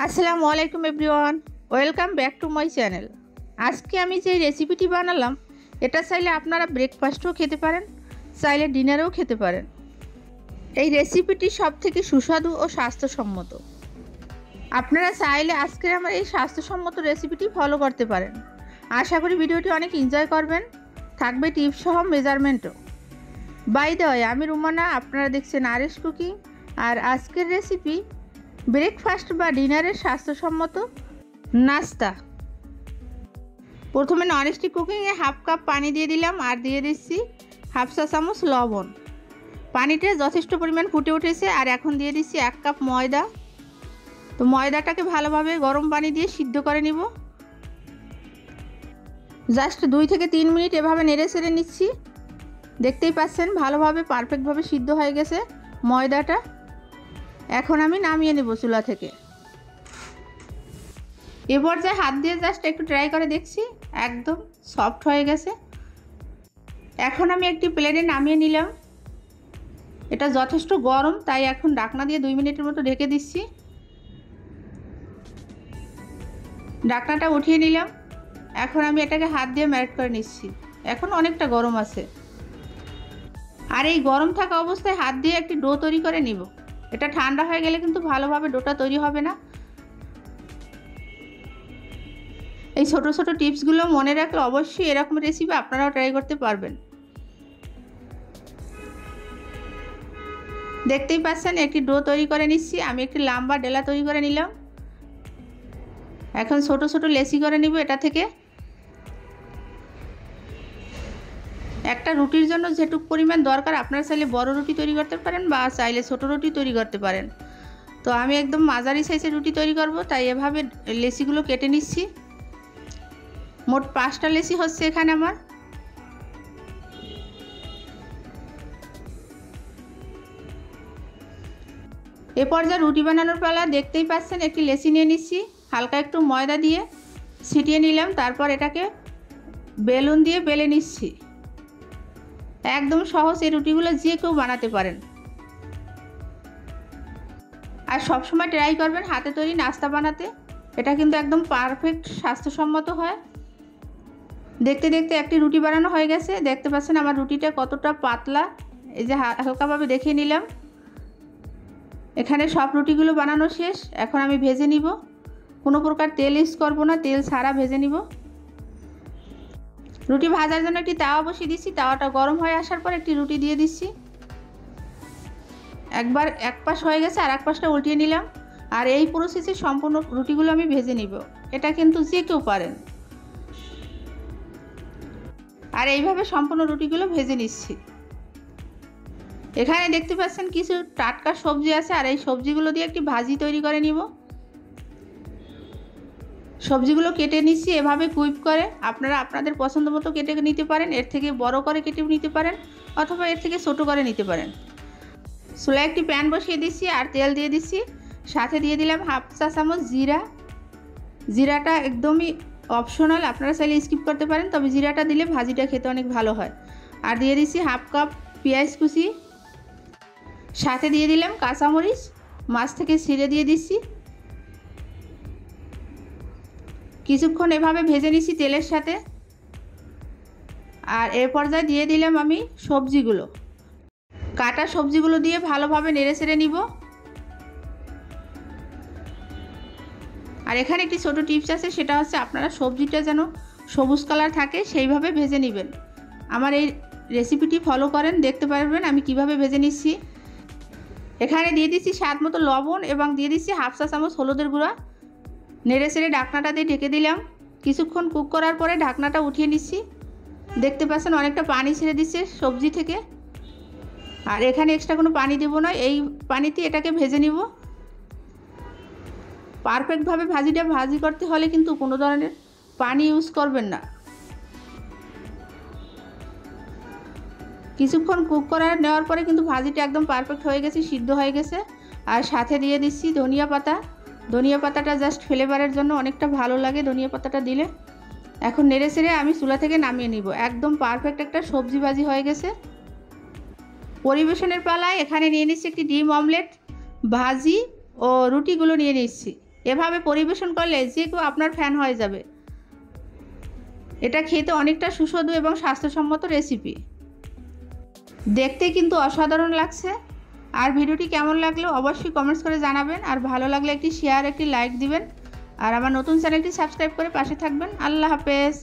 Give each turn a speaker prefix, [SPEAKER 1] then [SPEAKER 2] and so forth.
[SPEAKER 1] আসসালামু আলাইকুম everyone, welcome back to my channel. আজকে আমি যে রেসিপিটি বানালাম এটা চাইলে আপনারা ব্রেকফাস্টও খেতে পারেন, চাইলে ডিনারেও খেতে পারেন। এই রেসিপিটি সবথেকে সুস্বাদু ও স্বাস্থ্যসম্মত। আপনারা চাইলে আজকের আমার এই স্বাস্থ্যসম্মত রেসিপিটি ফলো করতে পারেন। আশা করি ভিডিওটি অনেক এনজয় করবেন, থাকবে টিপস সহ মেজারমেন্টও। বাই দ্য ওয়ে, আমি রুমানা, আপনারা দেখছেন আরএস কুকিং। আর আজকের রেসিপি ব্রেকফাস্ট বা ডিনারের স্বাস্থ্যসম্মত নাস্তা। প্রথমে ননস্টিক কুকিংয়ে হাফ কাপ পানি দিয়ে দিলাম আর দিয়ে দিচ্ছি হাফ চা চামচ লবণ। পানিটা যথেষ্ট পরিমাণ ফুটে উঠেছে আর এখন দিয়ে দিচ্ছি 1 কাপ ময়দা। তো ময়দাটাকে ভালোভাবে গরম পানি দিয়ে সিদ্ধ করে নিব। জাস্ট 2 থেকে 3 মিনিট এভাবে নেড়ে চেড়ে নিচ্ছি। দেখতেই পাচ্ছেন ভালোভাবে পারফেক্টভাবে সিদ্ধ হয়ে গেছে ময়দাটা। এখন আমি নামিয়ে নেব চুলা থেকে। এ পর্যায়ে হাত দিয়ে জাস্ট একটু ট্রাই করে দেখছি, একদম সফট হয়ে গেছে। এখন আমি একটি প্লেটে নামিয়ে নিলাম। এটা যথেষ্ট গরম, তাই এখন ঢাকনা দিয়ে 2 মিনিটের মতো ঢেকে দিচ্ছি। ঢাকনাটা উঠিয়ে নিলাম। এখন আমি এটাকে হাত দিয়ে ম্যারিনেট করে নিচ্ছি। এখন অনেকটা গরম আছে, আর এই গরম থাকা অবস্থায় হাত দিয়ে একটি ডো তৈরি করে নিব। এটা ঠান্ডা হয়ে গেলে কিন্তু ভালোভাবে ডোটা তৈরি হবে না। এই ছোট ছোট টিপসগুলো মনে রাখলে অবশ্যই এরকম রেসিপি আপনারাও ট্রাই করতে পারবেন। দেখতেই পাচ্ছেন একটি ডো তৈরি করে নিচ্ছি। আমি একটি লম্বা ডেলা তৈরি করে নিলাম। এখন ছোট ছোট লেচি করে নিব। এটা থেকে একটা রুটির জন্য যেটুকু পরিমাণ দরকার আপনারা চাইলে বড় রুটি তৈরি করতে পারেন বা চাইলে ছোট রুটি তৈরি করতে পারেন। তো আমি একদম মাঝারি সাইজের রুটি তৈরি করব, তাই এভাবে লেচিগুলো কেটে নিচ্ছি। মোট 5টা লেচি হচ্ছে এখানে আমার। এ পর্যায়ে রুটি বানানোর পালা। দেখতেই পাচ্ছেন একটি লেচি নিয়ে নিচ্ছি, হালকা একটু ময়দা দিয়ে ছিটিয়ে নিলাম। তারপর এটাকে বেলুন দিয়ে বেলে নিচ্ছি। একদম সহজ, এই রুটিগুলো যে কেউ বানাতে পারেন। আর সবসময় ট্রাই করবেন হাতে তৈরি নাস্তা বানাতে। এটা কিন্তু একদম পারফেক্ট স্বাস্থ্যসম্মত হয়। দেখতে দেখতে একটি রুটি বানানো হয়ে গেছে। দেখতে পাচ্ছেন আমার রুটিটা কতটা পাতলা, এই যে হালকাভাবে দেখিয়ে নিলাম। এখানে সব রুটিগুলো বানানো শেষ। এখন আমি ভেজে নিব। কোনো প্রকার তেল ইউজ করব না, তেল ছাড়া ভেজে নিব। রুটি ভাজার জন্য একটি তাওয়া বসিয়ে দিচ্ছি। তাওয়াটা গরম হয়ে আসার পর একটি রুটি দিয়ে দিচ্ছি। একবার এক পাশ হয়ে গেছে আর এক পাশটা উল্টিয়ে নিলাম। আর এই প্রসেসে সম্পূর্ণ রুটিগুলো আমি ভেজে নিব। এটা কিন্তু যে কেউ পারেন। আর এইভাবে সম্পূর্ণ রুটিগুলো ভেজে নিচ্ছি। এখানে দেখতে পাচ্ছেন কিছু টাটকা সবজি আছে, আর এই সবজিগুলো দিয়ে একটি ভাজি তৈরি করে নিব। সবজিগুলো কেটে নিচ্ছি এভাবে কুইপ করে। আপনারা আপনাদের পছন্দ মতো কেটে নিতে পারেন, এর থেকে বড় করে কেটেও নিতে পারেন অথবা এর থেকে ছোট করে নিতে পারেন। চুলায় একটি প্যান বসিয়ে দিচ্ছি আর তেল দিয়ে দিচ্ছি। সাথে দিয়ে দিলাম হাফ চা চামচ জিরা। জিরাটা একদমই অপশনাল, আপনারা চাইলে স্কিপ করতে পারেন, তবে জিরাটা দিলে ভাজিটা খেতে অনেক ভালো হয়। আর দিয়ে দিচ্ছি হাফ কাপ পেঁয়াজ কুচি। সাথে দিয়ে দিলাম কাঁচামরিচ, মাছ থেকে ছিঁড়ে দিয়ে দিচ্ছি। কিছুক্ষণ এভাবে ভেজে নিচ্ছি তেলের সাথে। আর এর পর্যায়ে দিয়ে দিলাম আমি সবজিগুলো। কাটা সবজিগুলো দিয়ে ভালোভাবে নেড়ে চেড়ে নিব। আর এখানে একটি ছোট টিপস আছে, সেটা হচ্ছে আপনারা সবজিটা যেন সবুজ কালার থাকে সেইভাবে ভেজে নেবেন। আমার এই রেসিপিটি ফলো করেন, দেখতে পারবেন আমি কিভাবে ভেজে নিচ্ছি। এখানে দিয়ে দিচ্ছি স্বাদ মতো লবণ এবং দিয়ে দিচ্ছি হাফ চা চামচ হলুদের গুঁড়া। নেড়ে চেড়ে ঢাকনাটা দিয়ে ঢেকে দিলাম। কিছুক্ষণ কুক করার পরে ঢাকনাটা উঠিয়ে নিচ্ছি। দেখতে পাচ্ছেন অনেকটা পানি ছেড়ে দিচ্ছে সবজি থেকে। আর এখানে এক্সট্রা কোনো পানি দেবো না, এই পানিতে এটাকে ভেজে নিব। পারফেক্টভাবে ভাজিটা ভাজি করতে হলে কিন্তু কোনো ধরনের পানি ইউজ করবেন না। কিছুক্ষণ কুক করে নেওয়ার পরে কিন্তু ভাজিটা একদম পারফেক্ট হয়ে গেছে, সিদ্ধ হয়ে গেছে। আর সাথে দিয়ে দিচ্ছি ধনিয়া পাতা। ধনিয়া পাতাটা জাস্ট ফ্লেভারের জন্য অনেকটা ভালো লাগে ধনিয়া পাতাটা দিলে। এখন নেড়ে চেড়ে আমি চুলা থেকে নামিয়ে নিব। একদম পারফেক্ট একটা সবজি ভাজি হয়ে গেছে। পরিবেশনের পালায় এখানে নিয়ে নিচ্ছি একটি ডিম অমলেট, ভাজি ও রুটিগুলো নিয়ে নিচ্ছি। এভাবে পরিবেশন করলে যে কেউ আপনার ফ্যান হয়ে যাবে। এটা খেতে অনেকটা সুস্বাদু এবং স্বাস্থ্যসম্মত রেসিপি। দেখতে কিন্তু অসাধারণ লাগছে। আর ভিডিওটি কেমন লাগলো অবশ্যই কমেন্টস করে জানাবেন। আর ভালো লাগলে একটি শেয়ার, একটি লাইক দিবেন। আর আমার নতুন চ্যানেলটি সাবস্ক্রাইব করে পাশে থাকবেন। আল্লাহ হাফেজ।